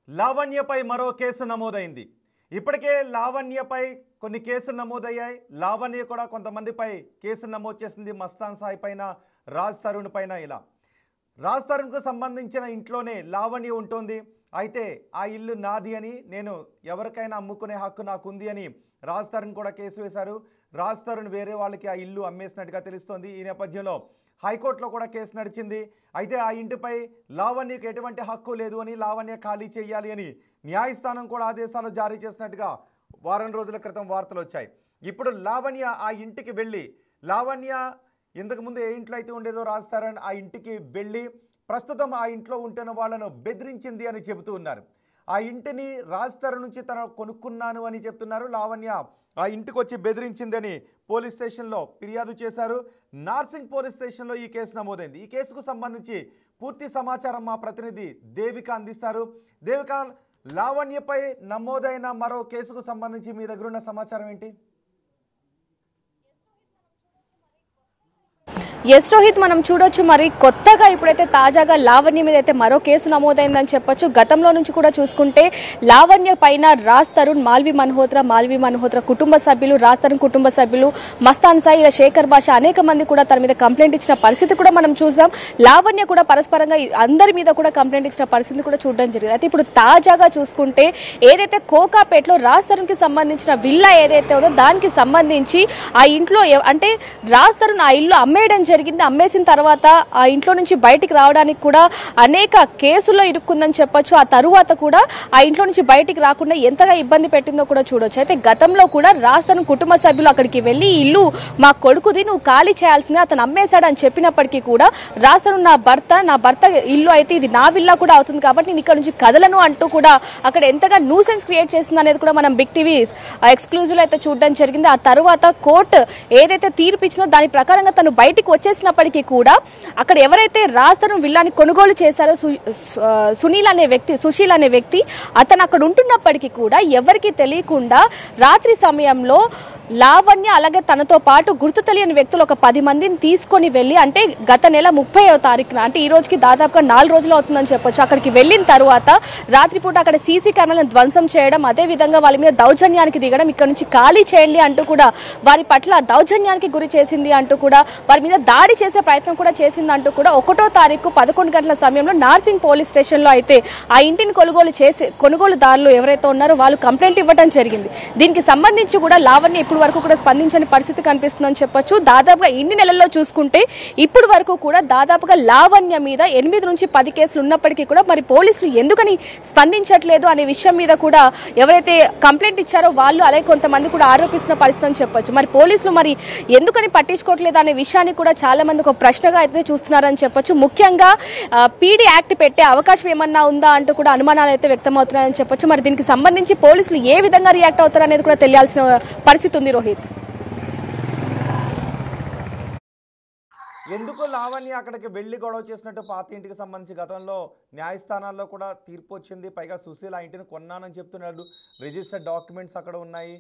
లావణ్యపై మరో కేసు నమోదైంది. ఇప్పటికే లావణ్యపై కొన్ని కేసులు నమోదయ్యాయి. లావణ్య కూడా కొంతమందిపై కేసులు నమోదు చేసింది. మస్తాన్ సాయి పైన, రాజ్ తరుణ్ పైన. ఇలా రాజ్ తరుణ్కు సంబంధించిన ఇంట్లోనే లావణ్య ఉంటుంది. అయితే ఆ ఇల్లు నాది అని, నేను ఎవరికైనా అమ్ముకునే హక్కు నాకుంది అని రాజ్ తరుణ్ కూడా కేసు వేశారు. రాజ్ తరుణ్ వేరే వాళ్ళకి ఆ ఇల్లు అమ్మేసినట్టుగా తెలుస్తోంది. ఈ నేపథ్యంలో హైకోర్టులో కూడా కేసు నడిచింది. అయితే ఆ ఇంటిపై లావణ్యకు ఎటువంటి హక్కు లేదు అని, లావణ్య ఖాళీ చేయాలి అని న్యాయస్థానం కూడా ఆదేశాలు జారీ చేసినట్టుగా వారం రోజుల క్రితం వార్తలు వచ్చాయి. ఇప్పుడు లావణ్య ఆ ఇంటికి వెళ్ళి, లావణ్య ఇంతకుముందు ఏ ఇంట్లో అయితే ఉండేదో రాజ్ తరుణ్ ఆ ఇంటికి వెళ్ళి ప్రస్తుతం ఆ ఇంట్లో ఉంటున్న వాళ్ళను బెదిరించింది అని చెబుతూ ఉన్నారు. ఆ ఇంటిని రాజ్ తరుణ్ నుంచి తను కొనుక్కున్నాను అని చెప్తున్నారు. లావణ్య ఆ ఇంటికి వచ్చి బెదిరించిందని పోలీస్ స్టేషన్లో ఫిర్యాదు చేశారు. నార్సింగ్ పోలీస్ స్టేషన్లో ఈ కేసు నమోదైంది. ఈ కేసుకు సంబంధించి పూర్తి సమాచారం మా ప్రతినిధి దేవిక అందిస్తారు. దేవిక, లావణ్యపై నమోదైన మరో కేసుకు సంబంధించి మీ దగ్గర ఉన్న సమాచారం ఏంటి? ఎస్ రోహిత్, మనం చూడొచ్చు మరి కొత్తగా ఇప్పుడైతే తాజాగా లావణ్య మీద అయితే మరో కేసు నమోదైందని చెప్పొచ్చు. గతంలో నుంచి కూడా చూసుకుంటే లావణ్య పైన రాజ్ తరుణ్, మాల్వి మల్హోత్రా కుటుంబ సభ్యులు, రాజ్ తరుణ్ కుటుంబ సభ్యులు, మస్తాన్ సాయి, ఇలా శేఖర్ భాష అనేక మంది కూడా తన మీద కంప్లైంట్ ఇచ్చిన పరిస్థితి కూడా మనం చూసాం. లావణ్య కూడా పరస్పరంగా అందరి మీద కూడా కంప్లైంట్ ఇచ్చిన పరిస్థితి కూడా చూడడం జరిగింది. అయితే ఇప్పుడు తాజాగా చూసుకుంటే ఏదైతే కోకాపేటలో రాజ్ తరుణ్ కి సంబంధించిన విల్లా ఏదైతే ఉందో దానికి సంబంధించి ఆ ఇంట్లో అంటే రాజ్ తరుణ్ ఆ ఇల్లు అమ్మేయడం జరిగింది. అమ్మేసిన తర్వాత ఆ ఇంట్లో నుంచి బయటికి రావడానికి కూడా అనేక కేసుల్లో ఇరుక్కుందని చెప్పొచ్చు. ఆ తరువాత కూడా ఆ ఇంట్లో నుంచి బయటికి రాకుండా ఎంతగా ఇబ్బంది పెట్టిందో కూడా చూడొచ్చు. అయితే గతంలో కూడా రాజ్ తరుణ్ కుటుంబ సభ్యులు అక్కడికి వెళ్ళి ఇల్లు మా కొడుకుది, నువ్వు ఖాళీ చేయాల్సిందే, అతను అమ్మేశాడు అని చెప్పినప్పటికీ కూడా రాజ్ తరుణ్ నా భర్త ఇల్లు అయితే ఇది నా విల్లా కూడా అవుతుంది కాబట్టి నేను ఇక్కడ నుంచి కదలను అంటూ కూడా అక్కడ ఎంతగా న్యూసెన్స్ క్రియేట్ చేసింది అనేది కూడా మనం బిగ్ టీవీ ఎక్స్క్లూజివ్ అయితే చూడడం జరిగింది. ఆ తర్వాత కోర్టు ఏదైతే తీర్పు ఇచ్చిందో దాని ప్రకారంగా తను బయటికి వచ్చేసినప్పటికీ కూడా అక్కడ ఎవరైతే రాజ్ తరుణ్ విల్లాని కొనుగోలు చేశారో సుశీల్ అనే వ్యక్తి అతను అక్కడ ఉంటున్నప్పటికీ కూడా ఎవరికి తెలియకుండా రాత్రి సమయంలో లావణ్య అలాగే తనతో పాటు గుర్తు తెలియని వ్యక్తులు ఒక 10 మందిని తీసుకొని వెళ్ళి, అంటే గత నెల 30వ తారీఖున, అంటే ఈ రోజుకి దాదాపుగా 4 రోజులు అవుతుందని చెప్పొచ్చు, అక్కడికి వెళ్ళిన తర్వాత రాత్రిపూట అక్కడ సీసీ కెమెరాలను ధ్వంసం చేయడం, అదేవిధంగా వాళ్ళ మీద దౌర్జన్యానికి దిగడం, ఇక్కడ నుంచి ఖాళీ చేయండి అంటూ కూడా వారి పట్ల దౌర్జన్యానికి గురి చేసింది అంటూ కూడా వారి మీద దాడి చేసే ప్రయత్నం కూడా చేసింది అంటూ కూడా 1వ తారీఖు 11 గంటల సమయంలో నార్సింగ్ పోలీస్ స్టేషన్లో అయితే ఆ ఇంటిని కొనుగోలుదారులు ఎవరైతే ఉన్నారో వాళ్ళు కంప్లైంట్ ఇవ్వడం జరిగింది. దీనికి సంబంధించి కూడా లావణ్య ఇప్పుడు వరకు కూడా స్పందించని పరిస్థితి కనిపిస్తుందని చెప్పొచ్చు. దాదాపుగా ఇన్ని నెలల్లో చూసుకుంటే ఇప్పుడు వరకు కూడా దాదాపుగా లావణ్య మీద 8 నుంచి 10 కేసులు ఉన్నప్పటికీ కూడా మరి పోలీసులు ఎందుకని స్పందించట్లేదు అనే విషయం మీద కూడా ఎవరైతే కంప్లైంట్ ఇచ్చారో వాళ్ళు అలాగే కొంతమంది కూడా ఆరోపిస్తున్న పరిస్థితి అని చెప్పొచ్చు. మరి పోలీసులు మరి ఎందుకని పట్టించుకోవట్లేదు అనే విషయాన్ని కూడా చాలా మంది ఒక ప్రశ్నగా అయితే చూస్తున్నారని చెప్పొచ్చు. ముఖ్యంగా పీడీ యాక్ట్ పెట్టే అవకాశం ఏమన్నా ఉందా అంటూ కూడా అనుమానాలు అయితే వ్యక్తమవుతున్నాయని చెప్పొచ్చు. మరి దీనికి సంబంధించి పోలీసులు ఏ విధంగా రియాక్ట్ అవుతారు అనేది కూడా తెలియాల్సిన పరిస్థితి ఉంది రోహిత్. ఎందుకు లావణ్య అక్కడికి వెళ్ళి గొడవ చేసినట్టు పాత ఇంటికి సంబంధించి గతంలో న్యాయస్థానాల్లో కూడా తీర్పు వచ్చింది. పైగా సుశీల్ ఆ ఇంటిని కొన్నానని చెప్తున్నాడు. రిజిస్టర్డ్ డాక్యుమెంట్స్ అక్కడ ఉన్నాయి.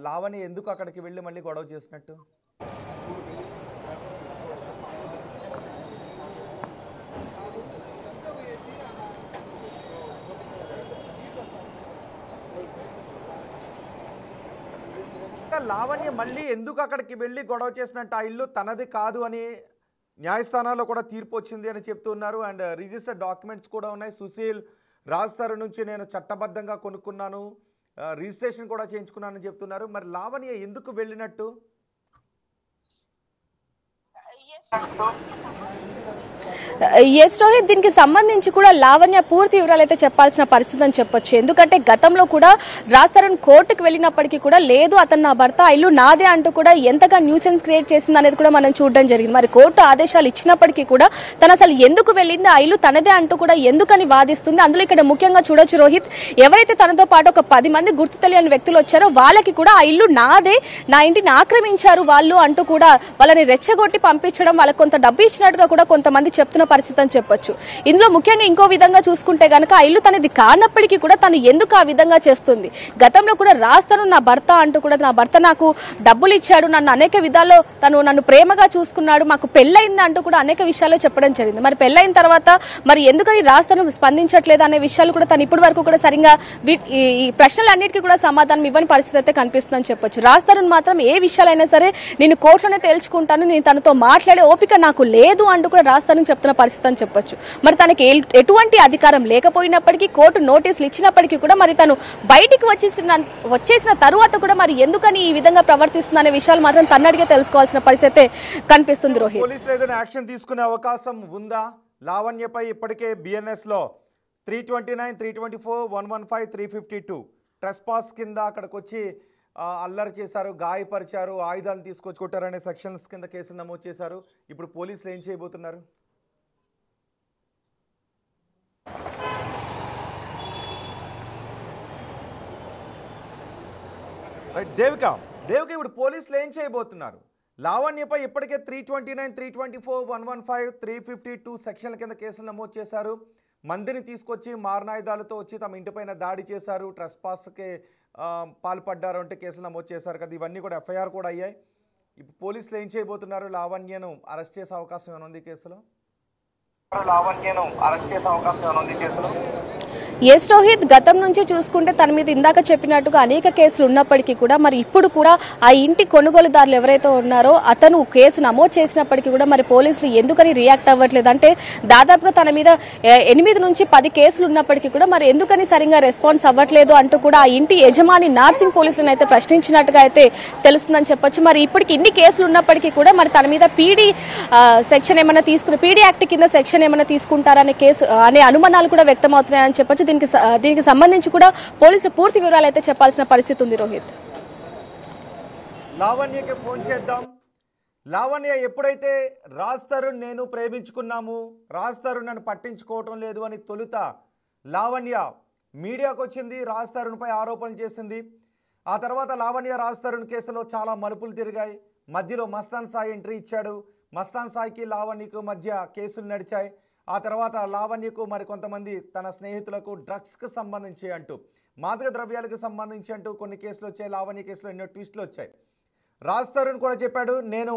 లావణ్య ఎందుకు అక్కడికి వెళ్ళి మళ్ళీ గొడవ చేసినట్టు? లావణ్య మళ్ళీ ఎందుకు అక్కడికి వెళ్ళి గొడవ చేసినట్టు? ఆ ఇల్లు తనది కాదు అని న్యాయస్థానాల్లో కూడా తీర్పు వచ్చింది అని చెప్తున్నారు. అండ్ రిజిస్టర్డ్ డాక్యుమెంట్స్ కూడా ఉన్నాయి. సుశీల్ రాజ్ తరుణ్ నుంచి నేను చట్టబద్ధంగా కొనుక్కున్నాను, రిజిస్ట్రేషన్ కూడా చేయించుకున్నానని చెప్తున్నారు. మరి లావణ్య ఎందుకు వెళ్ళినట్టు? ఎస్ రోహిత్, దీనికి సంబంధించి కూడా లావణ్య పూర్తి వివరాలు అయితే చెప్పాల్సిన పరిస్థితి అని చెప్పొచ్చు. ఎందుకంటే గతంలో కూడా రాజ్ తరుణ్ కోర్టుకు వెళ్ళినప్పటికీ కూడా లేదు అతను నా భర్త, ఇల్లు నాదే అంటూ కూడా ఎంతగా న్యూసెన్స్ క్రియేట్ చేసింది అనేది కూడా మనం చూడడం జరిగింది. మరి కోర్టు ఆదేశాలు ఇచ్చినప్పటికీ కూడా తను అసలు ఎందుకు వెళ్ళింది, ఆ ఇల్లు తనదే అంటూ కూడా ఎందుకని వాదిస్తుంది. అందులో ఇక్కడ ముఖ్యంగా చూడొచ్చు రోహిత్, ఎవరైతే తనతో పాటు ఒక 10 మంది గుర్తు తెలియని వ్యక్తులు వచ్చారో వాళ్ళకి కూడా ఆ ఇల్లు నాదే, నా ఇంటిని ఆక్రమించారు వాళ్ళు అంటూ కూడా వాళ్ళని రెచ్చగొట్టి పంపించడం పంపించడం, వాళ్ళకి కొంత డబ్బు ఇచ్చినట్టుగా కూడా కొంతమంది చెప్తున్న పరిస్థితి అని చెప్పొచ్చు. ఇందులో ముఖ్యంగా ఇంకో విధంగా చూసుకుంటే గనక ఆ ఇల్లు తనది కానప్పటికీ కూడా తను ఎందుకు ఆ విధంగా చేస్తుంది, గతంలో కూడా రాస్తాను నా భర్త అంటూ కూడా నా భర్త నాకు డబ్బులు ఇచ్చాడు, నన్ను అనేక విధాల్లో నన్ను ప్రేమగా చూసుకున్నాడు, మాకు పెళ్ళయింది అంటూ కూడా అనేక విషయాలు చెప్పడం జరిగింది. మరి పెళ్ళైన తర్వాత మరి ఎందుకని రాస్తాను స్పందించట్లేదు అనే విషయాలు కూడా తను ఇప్పటి వరకు కూడా సరిగ్గా ఈ ప్రశ్నలన్నిటికీ కూడా సమాధానం ఇవ్వని పరిస్థితి అయితే కనిపిస్తుందని చెప్పొచ్చు. రాస్తాను మాత్రం ఏ విషయాలైనా సరే నేను కోర్టులోనే తేల్చుకుంటాను, నేను తనతో మాట్లాడే ఓపిక నాకు లేదు అంటూ కూడా రాస్తాను చెప్తున్న పరిస్థితి అని చెప్పొచ్చు. మరి తనకి ఎటువంటి అధికారం లేకపోయినప్పటికీ కోర్టు నోటీసులు ఇచ్చినప్పటికీ కూడా మరి తను బయటికి వచ్చేసిన తరువాత కూడా మరి ఎందుకని ఈ విధంగా ప్రవర్తిస్తుంది అనే విషయాలు మాత్రం తన్నడిగా తెలుసుకోవాల్సిన పరిస్థితి కనిపిస్తుంది. రోహిత్, పోలీసులు ఏదైనా యాక్షన్ తీసుకునే అవకాశం ఉందా? లావణ్యపై ఇప్పటికే బిఎన్ఎస్ లో 329, 324, 115, 352 ట్రెస్పాస్ కింద అక్కడికి వచ్చి అల్లరి చేశారు, గాయపరిచారు, ఆయుధాలు తీసుకొచ్చి కొట్టారనే సెక్షన్స్ కింద కేసులు నమోదు చేశారు. ఇప్పుడు పోలీసులు ఏం చేయబోతున్నారు? దేవిక ఇప్పుడు పోలీసులు ఏం చేయబోతున్నారు? లావణ్యపై ఇప్పటికే 329, 324, 115, 352 సెక్షన్ల కింద కేసులు నమోదు చేశారు. మందిని తీసుకొచ్చి మారణాయుధాలతో వచ్చి తమ ఇంటిపైన దాడి చేశారు, ట్రెస్పాస్కి పాల్పడ్డారు అంటే కేసులు నమోదు చేశారు కదా. ఇవన్నీ కూడా ఎఫ్ఐఆర్ కూడా అయ్యాయి. ఇప్పుడు పోలీసులు ఏం చేయబోతున్నారు? లావణ్యను అరెస్ట్ చేసే అవకాశం ఏమైనా ఉంది కేసులో? ఎస్ రోహిత్, గతం నుంచి చూసుకుంటే తన మీద ఇందాక చెప్పినట్టుగా అనేక కేసులు ఉన్నప్పటికీ కూడా మరి ఇప్పుడు కూడా ఆ ఇంటి కొనుగోలుదారులు ఎవరైతే ఉన్నారో అతను కేసు నమోదు చేసినప్పటికీ కూడా మరి పోలీసులు ఎందుకని రియాక్ట్ అవ్వట్లేదు అంటే దాదాపుగా తన మీద 8 నుంచి 10 కేసులు ఉన్నప్పటికీ కూడా మరి ఎందుకని సరిగ్గా రెస్పాన్స్ అవ్వట్లేదు అంటూ కూడా ఆ ఇంటి యజమాని నార్సింగ్ పోలీసులను అయితే ప్రశ్నించినట్టుగా అయితే తెలుస్తుందని చెప్పొచ్చు. మరి ఇప్పటికి ఇన్ని కేసులు ఉన్నప్పటికీ కూడా మరి తన మీద పీడీ సెక్షన్ ఏమైనా తీసుకుని పీడీ యాక్ట్ కింద సెక్షన్ ఏమైనా తీసుకుంటారనే కేసు అనే అనుమానాలు కూడా వ్యక్తమవుతున్నాయని చెప్పొచ్చు. దీనికి సంబంధించి కూడా పోలీసులు పూర్తి వివరాలు అయితే చెప్పాల్సిన పరిస్థితి ఉంది. రోహిత్, లావణ్యకి ఫోన్ చేద్దాం. లావణ్య ఎప్పుడైతే రాజ్ తరుణ్ నేను ప్రేమించుకున్నాము, రాజ్ తరుణ్ నన్ను పట్టించుకోవటం లేదు అని తొలుత లావణ్య మీడియాకు వచ్చింది, రాజ్ తరుణ్పై ఆరోపణలు చేసింది. ఆ తర్వాత లావణ్య రాజ్ తరుణ్ కేసులో చాలా మలుపులు తిరిగాయి. మధ్యలో మస్తాన్ సాయి ఎంట్రీ ఇచ్చాడు. మస్తాన్ సాయికి లావణ్యకు మధ్య కేసులు నడిచాయి. ఆ తర్వాత లావణ్యకు మరికొంతమంది తన స్నేహితులకు డ్రగ్స్కి సంబంధించి అంటూ, మాదక ద్రవ్యాలకు సంబంధించి అంటూ కొన్ని కేసులు వచ్చాయి. లావణ్య కేసులో ఎన్నో ట్విస్టులు వచ్చాయి. రాజ్ తరుణ్ కూడా చెప్పాడు, నేను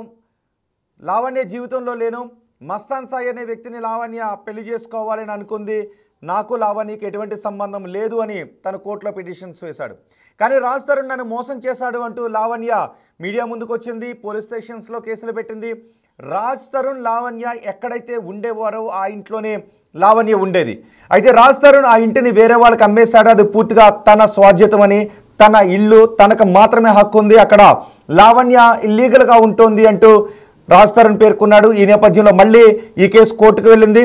లావణ్య జీవితంలో లేను, మస్తాన్ సాయి అనే వ్యక్తిని లావణ్య పెళ్లి చేసుకోవాలని అనుకుంది, నాకు లావణ్యకి ఎటువంటి సంబంధం లేదు అని తన కోర్టులో పిటిషన్స్ వేశాడు. కానీ రాజ్ తరుణ్ నన్ను మోసం చేశాడు అంటూ లావణ్య మీడియా ముందుకు వచ్చింది, పోలీస్ స్టేషన్స్లో కేసులు పెట్టింది. రాజ్ తరుణ్ లావణ్య ఎక్కడైతే ఉండేవారో ఆ ఇంట్లోనే లావణ్య ఉండేది. అయితే రాజ్ తరుణ్ ఆ ఇంటిని వేరే వాళ్ళకి అమ్మేశాడు, అది పూర్తిగా తన స్వాధ్యతమని, తన ఇల్లు తనకు మాత్రమే హక్కు ఉంది, అక్కడ లావణ్య ఇల్లీగల్గా ఉంటుంది అంటూ రాజ్ తరుణ్ పేర్కొన్నాడు. ఈ నేపథ్యంలో మళ్ళీ ఈ కేసు కోర్టుకు వెళ్ళింది.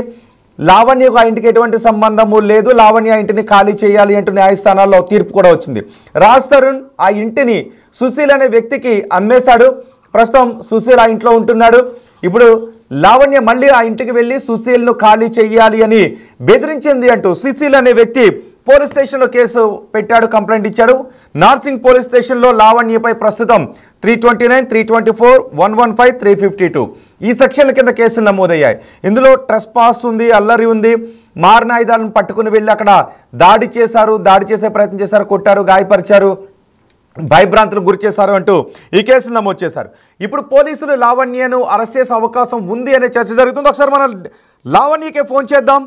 లావణ్యకు ఆ ఇంటికి ఎటువంటి సంబంధము లేదు, లావణ్య ఇంటిని ఖాళీ చేయాలి అంటూ న్యాయస్థానాల్లో తీర్పు కూడా వచ్చింది. రాజ్ తరుణ్ ఆ ఇంటిని సుశీల్ అనే వ్యక్తికి అమ్మేశాడు. ప్రస్తుతం సుశీల్ ఆ ఇంట్లో ఉంటున్నాడు. ఇప్పుడు లావణ్య మళ్ళీ ఆ ఇంటికి వెళ్ళి సుశీల్ను ఖాళీ చేయాలి అని బెదిరించింది అంటూ సుశీల్ అనే వ్యక్తి పోలీస్ స్టేషన్లో కేసు పెట్టాడు, కంప్లైంట్ ఇచ్చాడు. నార్సింగ్ పోలీస్ స్టేషన్లో లావణ్యపై ప్రస్తుతం 329, 324, 115, 352 ఈ సెక్షన్ల కింద కేసులు నమోదయ్యాయి. ఇందులో ట్రెస్పాస్ ఉంది, అల్లరి ఉంది, మారణాయుధాలను పట్టుకుని వెళ్ళి అక్కడ దాడి చేశారు, దాడి చేసే ప్రయత్నం చేశారు, కొట్టారు, గాయపరిచారు, భయభ్రాంతులకు గురి చేశారు అంటూ ఈ కేసులు నమోదు చేశారు. ఇప్పుడు పోలీసులు లావణ్యను అరెస్ట్ చేసే అవకాశం ఉంది అనే చర్చ జరుగుతుంది. ఒకసారి మనం లావణ్యకే ఫోన్ చేద్దాం.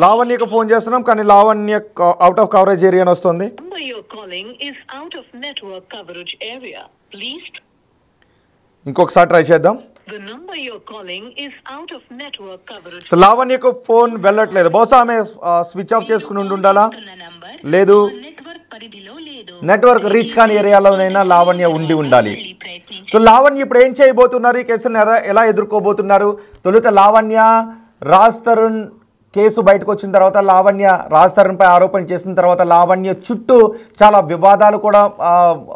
లావణ్యకు ఫోన్ చేస్తున్నాం కానీ Lavanya out of coverage area అని వస్తుంది. ఇంకొకసారి ట్రై చేద్దాం. సో లావణ్యకు ఫోన్ వెళ్ళట్లేదు, బహుశా ఆమె స్విచ్ ఆఫ్ చేసుకుని ఉండాలా, లేదు నెట్వర్క్ రీచ్ కాని ఏరియాలోనైనా లావణ్య ఉండాలి. సో లావణ్య ఇప్పుడు ఏం చేయబోతున్నారు, ఈ కేసులను ఎలా ఎదుర్కోబోతున్నారు? తొలుత లావణ్య రాజ్ తరుణ్ కేసు బయటకు వచ్చిన తర్వాత లావణ్య రాజ్ తరుణ్పై ఆరోపణలు చేసిన తర్వాత లావణ్య చుట్టూ చాలా వివాదాలు కూడా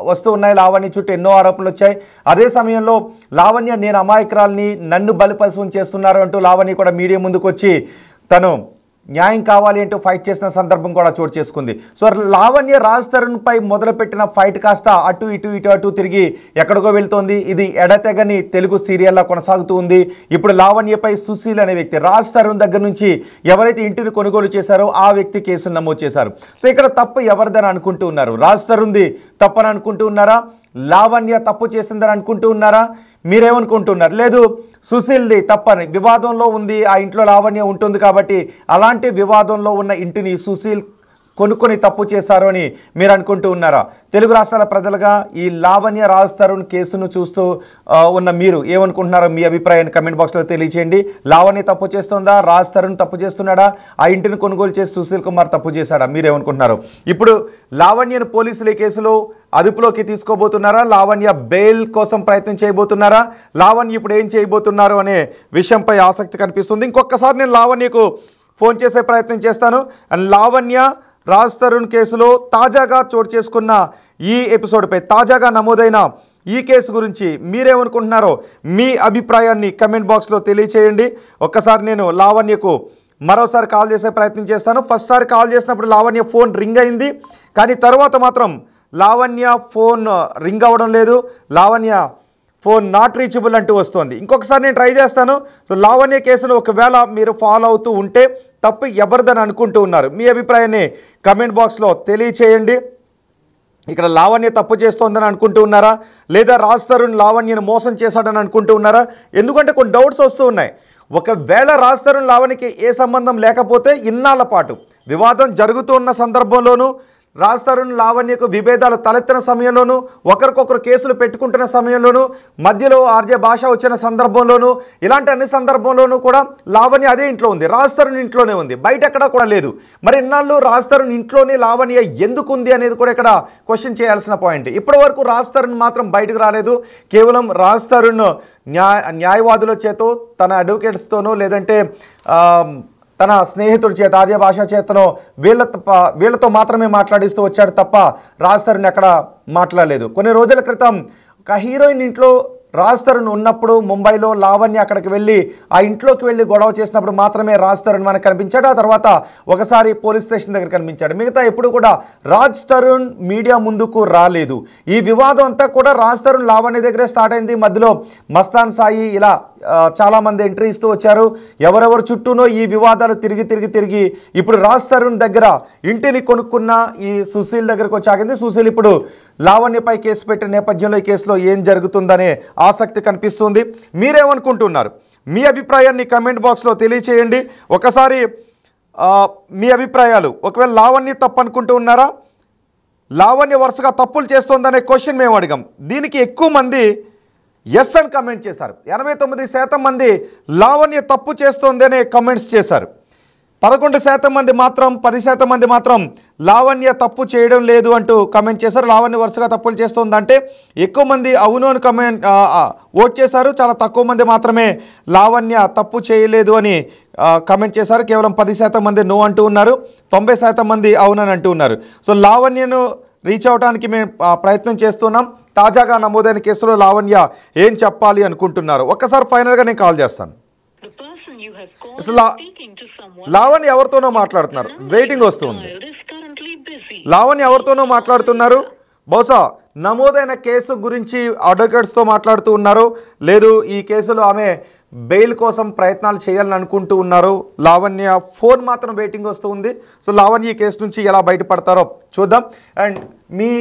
వస్తూ ఉన్నాయి. లావణ్య చుట్టూ ఎన్నో ఆరోపణలు వచ్చాయి. అదే సమయంలో లావణ్య నేను అమాయకురాల్ని, నన్ను బలిపశువుని చేస్తున్నారు అంటూ లావణ్య కూడా మీడియా ముందుకు వచ్చి తను న్యాయం కావాలి అంటూ ఫైట్ చేసిన సందర్భం కూడా చోటు చేసుకుంది. సో లావణ్య రాజ్ తరుణ్పై మొదలుపెట్టిన ఫైట్ కాస్త అటు ఇటు తిరిగి ఎక్కడికో వెళ్తోంది. ఇది ఎడతెగని తెలుగు సీరియల్లా కొనసాగుతూ ఉంది. ఇప్పుడు లావణ్యపై సుశీల్ అనే వ్యక్తి రాజ్ తరుణ్ దగ్గర నుంచి ఎవరైతే ఇంటిని కొనుగోలు చేశారో ఆ వ్యక్తి కేసులు నమోదు చేశారు. సో ఇక్కడ తప్పు ఎవరిదని అనుకుంటూ ఉన్నారు? రాజ్ తరుణ్ది తప్పని అనుకుంటూ ఉన్నారా? లావణ్య తప్పు చేసిందని అనుకుంటూ ఉన్నారా? మీరేమనుకుంటున్నారు? లేదు సుశీల్ది తప్పని, వివాదంలో ఉంది, ఆ ఇంట్లో లావణ్య ఉంటుంది కాబట్టి అలాంటి వివాదంలో ఉన్న ఇంటిని సుశీల్ కొనుక్కొని తప్పు చేశారు అని మీరు అనుకుంటూ ఉన్నారా? తెలుగు రాష్ట్రాల ప్రజలుగా ఈ లావణ్య రాజ్ తరుణ్ కేసును చూస్తూ ఉన్న మీరు ఏమనుకుంటున్నారో మీ అభిప్రాయాన్ని కమెంట్ బాక్స్లో తెలియచేయండి. లావణ్య తప్పు చేస్తుందా? రాజ్ తరుణ్ తప్పు చేస్తున్నాడా? ఆ ఇంటిని కొనుగోలు చేసి సుశీల్ కుమార్ తప్పు చేశాడా? మీరేమనుకుంటున్నారు? ఇప్పుడు లావణ్యను పోలీసులు ఈ కేసులో అదుపులోకి తీసుకోబోతున్నారా? లావణ్య బెయిల్ కోసం ప్రయత్నం చేయబోతున్నారా? లావణ్య ఇప్పుడు ఏం చేయబోతున్నారు అనే విషయంపై ఆసక్తి కనిపిస్తుంది. ఇంకొకసారి నేను లావణ్యకు ఫోన్ చేసే ప్రయత్నం చేస్తాను. అండ్ లావణ్య రాజ్ తరుణ్ కేసులో తాజాగా చోటు చేసుకున్న ఈ ఎపిసోడ్పై, తాజాగా నమోదైన ఈ కేసు గురించి మీరేమనుకుంటున్నారో మీ అభిప్రాయాన్ని కమెంట్ బాక్స్లో తెలియచేయండి. ఒక్కసారి నేను లావణ్యకు మరోసారి కాల్ చేసే ప్రయత్నం చేస్తాను. ఫస్ట్ సారి కాల్ చేసినప్పుడు లావణ్య ఫోన్ రింగ్ అయింది, కానీ తర్వాత మాత్రం లావణ్య ఫోన్ రింగ్ అవ్వడం లేదు. లావణ్య ఫోన్ నాట్ రీచబుల్ అంటూ వస్తుంది. ఇంకొకసారి నేను ట్రై చేస్తాను. సో లావణ్య కేసును ఒకవేళ మీరు ఫాలో అవుతూ ఉంటే తప్పు ఎవరిదని అనుకుంటూ ఉన్నారు? మీ అభిప్రాయాన్ని కమెంట్ బాక్స్లో తెలియచేయండి. ఇక్కడ లావణ్య తప్పు చేస్తోందని అనుకుంటూ ఉన్నారా? లేదా రాజ్ తరుణ్ లావణ్యను మోసం చేశాడని అనుకుంటూ ఉన్నారా? ఎందుకంటే కొన్ని డౌట్స్ వస్తూ ఉన్నాయి. ఒకవేళ రాజ్ తరుణ్ లావణ్యకి ఏ సంబంధం లేకపోతే ఇన్నాళ్ల పాటు వివాదం జరుగుతున్న సందర్భంలోనూ, రాజ్ తరుణ్ లావణ్యకు విభేదాలు తలెత్తిన సమయంలోనూ, ఒకరికొకరు కేసులు పెట్టుకుంటున్న సమయంలోనూ, మధ్యలో ఆర్జే భాష వచ్చిన సందర్భంలోనూ, ఇలాంటి అన్ని సందర్భంలోనూ కూడా లావణ్య అదే ఇంట్లో ఉంది, రాజ్ తరుణ్ ఇంట్లోనే ఉంది, బయట ఎక్కడా కూడా లేదు. మరి ఇన్నాళ్ళు రాజ్ తరుణ్ ఇంట్లోనే లావణ్య ఎందుకు ఉంది అనేది కూడా ఇక్కడ క్వశ్చన్ చేయాల్సిన పాయింట్. ఇప్పటి వరకు రాజ్ తరుణ్ మాత్రం బయటకు రాలేదు. కేవలం రాజ్ తరుణ్ న్యాయవాదుల చేతో, తన అడ్వకేట్స్తోనో, లేదంటే తన స్నేహితుడి చేత, ఆర్జే భాష చేతనో వీళ్ళతో మాత్రమే మాట్లాడిస్తూ వచ్చాడు తప్ప రాజ్ తరుణ్ ఎక్కడ మాట్లాడలేదు. కొన్ని రోజుల క్రితం ఒక హీరోయిన్ ఇంట్లో రాజ్ తరుణ్ ఉన్నప్పుడు ముంబైలో లావణ్య అక్కడికి వెళ్ళి ఆ ఇంట్లోకి వెళ్ళి గొడవ చేసినప్పుడు మాత్రమే రాజ్ తరుణ్ మనకు కనిపించాడు. ఆ తర్వాత ఒకసారి పోలీస్ స్టేషన్ దగ్గర కనిపించాడు. మిగతా ఎప్పుడు కూడా రాజ్ తరుణ్ మీడియా ముందుకు రాలేదు. ఈ వివాదం అంతా కూడా రాజ్ తరుణ్ లావణ్య దగ్గరే స్టార్ట్ అయింది. మధ్యలో మస్తాన్ సాయి ఇలా చాలామంది ఎంట్రీ ఇస్తూ వచ్చారు. ఎవరెవరు చుట్టూనో ఈ వివాదాలు తిరిగి ఇప్పుడు రాజ్ తరుణ్ దగ్గర ఇంటిని కొనుక్కున్న ఈ సుశీల్ దగ్గరకు వచ్చాగింది. సుశీల్ ఇప్పుడు లావణ్యపై కేసు పెట్టిన నేపథ్యంలో ఈ కేసులో ఏం జరుగుతుందనే ఆసక్తి కనిపిస్తుంది. మీరేమనుకుంటున్నారు? మీ అభిప్రాయాన్ని కమెంట్ బాక్స్లో తెలియచేయండి. ఒకసారి మీ అభిప్రాయాలు, ఒకవేళ లావణ్య తప్పు అనుకుంటూ ఉన్నారా? లావణ్య వరుసగా తప్పులు చేస్తోందనే క్వశ్చన్ మేము అడిగాం. దీనికి ఎక్కువ మంది ఎస్ అని కమెంట్ చేశారు. 89% మంది లావణ్య తప్పు చేస్తోంది అనే కమెంట్స్ చేశారు. 11% మంది మాత్రం, 10% మంది మాత్రం లావణ్య తప్పు చేయడం లేదు అంటూ కమెంట్ చేశారు. లావణ్య వరుసగా తప్పులు చేస్తుందంటే ఎక్కువ మంది అవును అని కమెంట్ ఓట్ చేశారు. చాలా తక్కువ మంది మాత్రమే లావణ్య తప్పు చేయలేదు అని కమెంట్ చేశారు. కేవలం 10% మంది నో అంటూ ఉన్నారు, 90% మంది అవునని అంటూ ఉన్నారు. సో లావణ్యను రీచ్ అవడానికి మేము ప్రయత్నం చేస్తున్నాం. తాజాగా నమోదైన కేసులో లావణ్య ఏం చెప్పాలి అనుకుంటున్నారు? ఒక్కసారి ఫైనల్గా నేను కాల్ చేస్తాను. లావణ్య ఎవరితోనో మాట్లాడుతున్నారు, వెయిటింగ్ వస్తుంది. లావణ్య ఎవరితోనో మాట్లాడుతున్నారు. బహుశా నమోదైన కేసు గురించి అడ్వకేట్స్తో మాట్లాడుతూ ఉన్నారు, లేదు ఈ కేసులో ఆమె బెయిల్ కోసం ప్రయత్నాలు చేయాలని అనుకుంటూ ఉన్నారు. లావణ్య ఫోన్ మాత్రం వెయిటింగ్ వస్తూ ఉంది. సో లావణ్య ఈ కేసు నుంచి ఎలా బయటపడతారో చూద్దాం. అండ్ మీ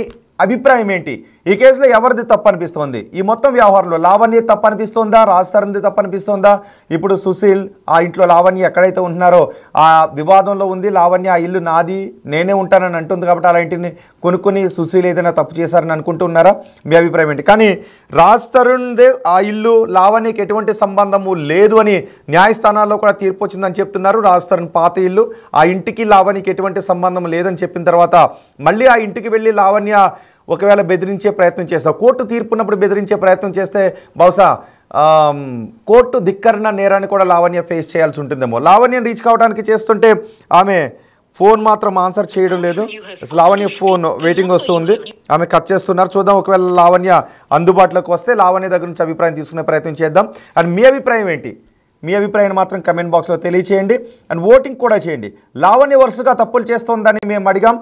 అభిప్రాయం ఏంటి? ఈ కేసులో ఎవరిది తప్పు అనిపిస్తోంది? ఈ మొత్తం వ్యవహారంలో లావణ్య తప్పు అనిపిస్తోందా, రాజ్ తరుణ్ది తప్పు అనిపిస్తోందా? ఇప్పుడు సుశీల్ ఆ ఇంట్లో లావణ్య ఎక్కడైతే ఉంటున్నారో ఆ వివాదంలో ఉంది. లావణ్య ఆ ఇల్లు నాది, నేనే ఉంటానని అంటుంది కాబట్టి అలా ఇంటిని కొనుక్కొని సుశీల్ ఏదైనా తప్పు చేశారని అనుకుంటున్నారా? మీ అభిప్రాయం ఏంటి? కానీ రాజ్ తరుణ్దే ఆ ఇల్లు, లావణ్యకి ఎటువంటి సంబంధము లేదు అని న్యాయస్థానాల్లో కూడా తీర్పు వచ్చిందని చెప్తున్నారు. రాజ్ తరుణ్ పాత ఇల్లు, ఆ ఇంటికి లావణ్యకి ఎటువంటి సంబంధం లేదని చెప్పిన తర్వాత మళ్ళీ ఆ ఇంటికి వెళ్ళి లావణ్య ఒకవేళ బెదిరించే ప్రయత్నం చేస్తావు, కోర్టు తీర్పున్నప్పుడు బెదిరించే ప్రయత్నం చేస్తే బహుశా కోర్టు ధిక్కరణ నేరాన్ని కూడా లావణ్య ఫేస్ చేయాల్సి ఉంటుందేమో. లావణ్యం రీచ్ కావడానికి చేస్తుంటే ఆమె ఫోన్ మాత్రం ఆన్సర్ చేయడం లేదు. లావణ్య ఫోన్ వెయిటింగ్ వస్తుంది, ఆమె కట్ చేస్తున్నారు. చూద్దాం, ఒకవేళ లావణ్య అందుబాటులోకి వస్తే లావణ్య దగ్గర నుంచి అభిప్రాయం తీసుకునే ప్రయత్నం చేద్దాం. అండ్ మీ అభిప్రాయం ఏంటి? మీ అభిప్రాయాన్ని మాత్రం కమెంట్ బాక్స్లో తెలియచేయండి. అండ్ ఓటింగ్ కూడా చేయండి. లావణ్య వరుసగా తప్పులు చేస్తోందని మేము అడిగాం.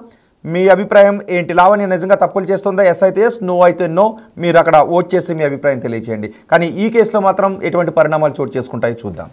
మీ అభిప్రాయం ఏంటి? లావణ్య నిజంగా తప్పులు చేస్తుందా? ఎస్ అయితే ఎస్, నో అయితే నో. మీరు అక్కడ ఓట్ చేసి మీ అభిప్రాయం తెలియచేయండి. కానీ ఈ కేసులో మాత్రం ఎటువంటి పరిణామాలు చోటు చేసుకుంటాయో చూద్దాం.